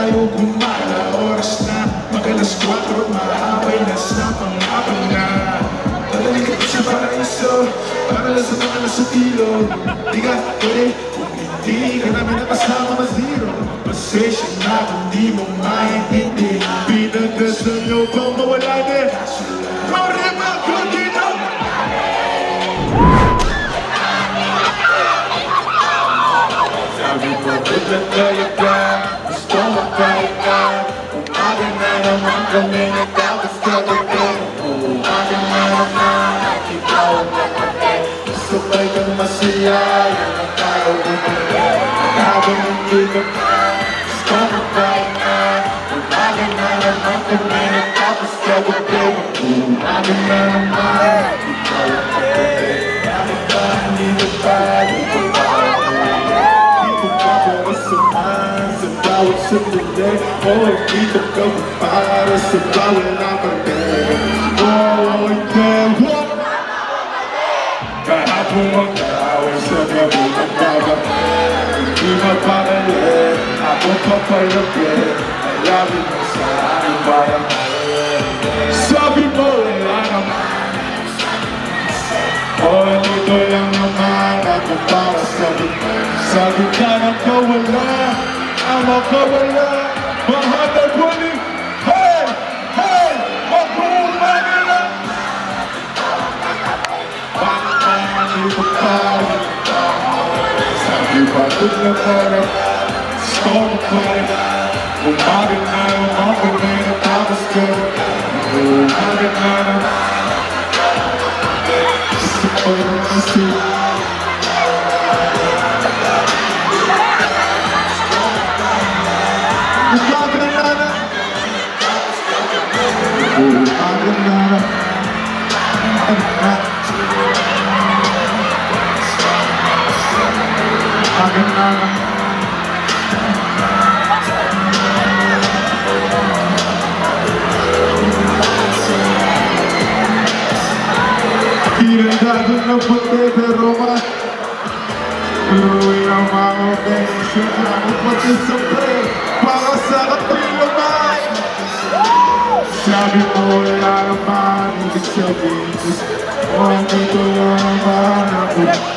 tayo gumala. Oras na, mag-alas 4, mahabay na sa pangabang na. Dadaling ka sa paraiso, para lang sa mga nasa tilo. Di ka pwede kung hindi ka namin nakasama na zero. Pasensya na kung di mo maintindihan. Pinagdasal nyo bang mawala din? Sorry mga Quirino! Sabi ko, good na talaga, gusto mo talaga. Umaga na naman kami natapos kagabi. Umaga na naman at ikaw ang nakabi. Sabay kang masaya, yan ang tayo bumili. Habang hindi ka pa, gusto mo talaga. Umaga na naman kami natapos kagabi. Umaga na naman at ikaw ang nakabi. Bakit ba hindi ka pa, di ko pa sa bawat sandali. Oh, dito ka para sa bawat nakabili. Oh, ikaw kahapon ang tawag sa gabi ng bagabi. Hindi mapakalit, ako papalapit. Alawin mo sa aking bayan. Sabi mo wala naman. Oh, dito lang naman ako para sabi. Sabi ka ng kawala, ang makawala. Mahatag ko ni, hey, hey, magpumani na. Bakit ba hindi ko pa? Sabi ba doon na parang gusto mo pa rin. Umaga na naman kung may natapos ko. Umaga na naman. Gusto ko rin kasi Pinagdagan ng puti pero Luwi ang mga beses ako pati sa pre para sa katrilo man. Sabi mo wala naman ibig sabihin. Oh, dito lang naman ako.